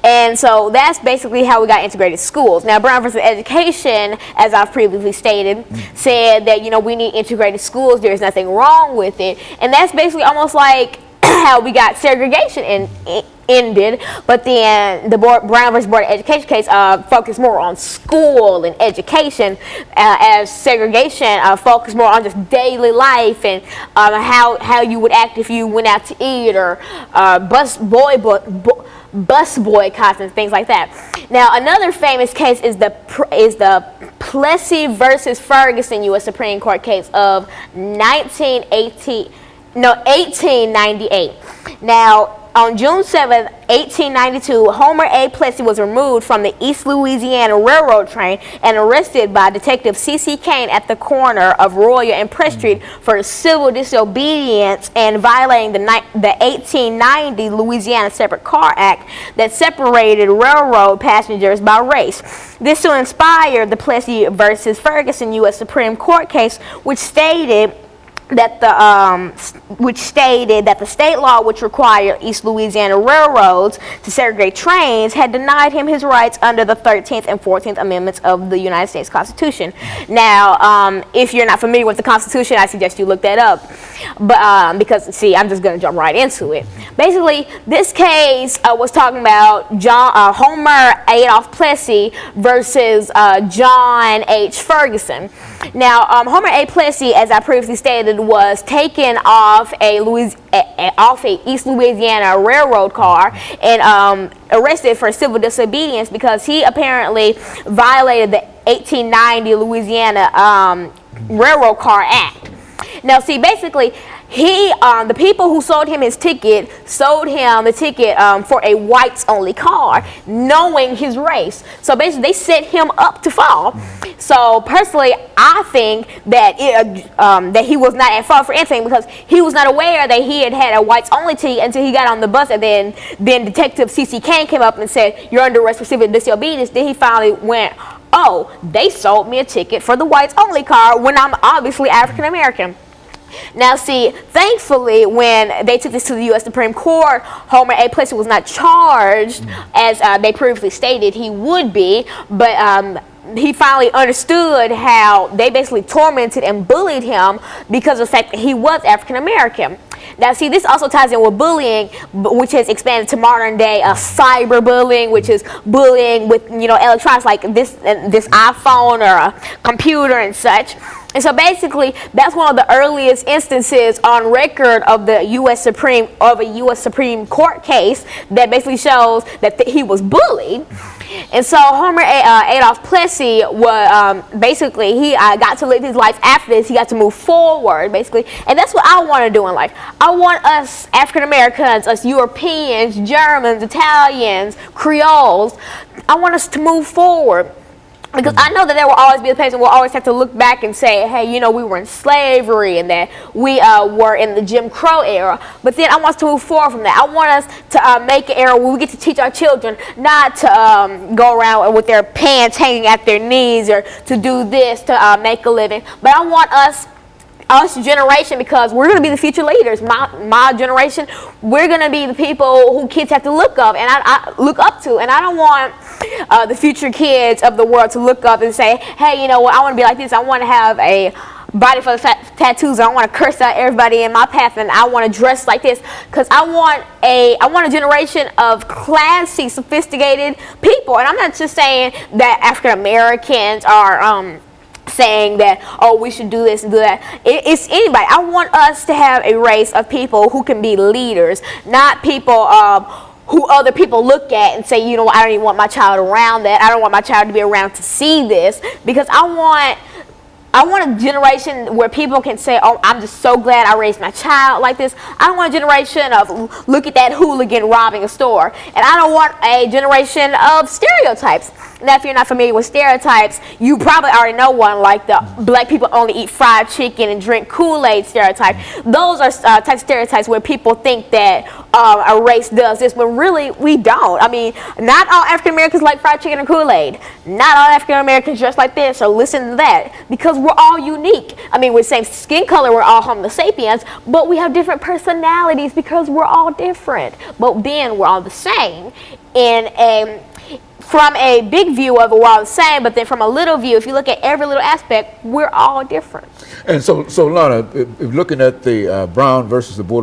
And so that's basically how we got integrated schools. Now, Brown versus Education, as I've previously stated, said that, you know, we need integrated schools. There's nothing wrong with it. And that's basically almost like how we got segregation ended, but then the Brown versus Board of Education case focused more on school and education, as segregation focused more on just daily life and how you would act if you went out to eat, or bus boycotts and things like that. Now, another famous case is the Plessy versus Ferguson U.S. Supreme Court case of 1898. Now, on June 7, 1892, Homer A. Plessy was removed from the East Louisiana Railroad train and arrested by Detective C.C. Kane at the corner of Royal and Press Street for civil disobedience and violating the 1890 Louisiana Separate Car Act that separated railroad passengers by race. This soon inspired the Plessy versus Ferguson U.S. Supreme Court case, which stated that the state law which required East Louisiana railroads to segregate trains had denied him his rights under the 13th and 14th Amendments of the United States Constitution. Now, if you're not familiar with the Constitution, I suggest you look that up. But because, see, I'm just going to jump right into it. Basically, this case was talking about Homer Adolph Plessy versus John H. Ferguson. Now, Homer A. Plessy, as I previously stated, was taken off a East Louisiana railroad car and arrested for civil disobedience because he apparently violated the 1890 Louisiana Railroad Car Act. Now, see, basically, the people who sold him his ticket sold him the ticket for a whites-only car, knowing his race. So basically, they set him up to fall. So personally, I think that that he was not at fault for anything because he was not aware that he had a whites-only ticket until he got on the bus, and then Detective C.C. Kane came up and said, "You're under arrest for civil disobedience." Then he finally went, "Oh, they sold me a ticket for the whites-only car when I'm obviously African-American." Now, see, thankfully, when they took this to the U.S. Supreme Court, Homer A. Plessy was not charged as they previously stated he would be, but he finally understood how they basically tormented and bullied him because of the fact that he was African American. Now, see, this also ties in with bullying, which has expanded to modern day cyberbullying, which is bullying with, you know, electronics like this iPhone or a computer and such. And so basically, that's one of the earliest instances on record of the U.S. Supreme Court case that basically shows that he was bullied. And so Homer Adolph Plessy was basically he got to live his life after this. He got to move forward, basically, and that's what I want to do in life. I want us African Americans, us Europeans, Germans, Italians, Creoles. I want us to move forward. Because I know that there will always be a place and we'll always have to look back and say, hey, you know, we were in slavery and that we were in the Jim Crow era. But then I want us to move forward from that. I want us to make an era where we get to teach our children not to go around with their pants hanging at their knees or to do this to make a living. But I want us generation, because we're going to be the future leaders. My generation, we're going to be the people who kids have to look up and I look up to, and I don't want the future kids of the world to look up and say, hey, you know what, I want to be like this. I want to have a body full of tattoos. I want to curse out everybody in my path, and I want to dress like this, because I want a generation of classy, sophisticated people. And I'm not just saying that African Americans are saying that, oh, we should do this and do that. It's anybody. I want us to have a race of people who can be leaders, not people who other people look at and say, you know, I don't even want my child around that. I don't want my child to be around to see this, because I want a generation where people can say, oh, I'm just so glad I raised my child like this. I don't want a generation of, look at that hooligan robbing a store. And I don't want a generation of stereotypes. Now, if you're not familiar with stereotypes, you probably already know one, like the black people only eat fried chicken and drink Kool-Aid stereotype. Those are types of stereotypes where people think that a race does this, but really we don't. I mean, not all African Americans like fried chicken and Kool-Aid. Not all African Americans dress like this or listen to that, because we're all unique. I mean, with the same skin color, we're all Homo sapiens, but we have different personalities because we're all different. But then we're all the same from a big view of it, we're all the same, but then from a little view, if you look at every little aspect, we're all different. And so Lana, if looking at the Brown versus the Board of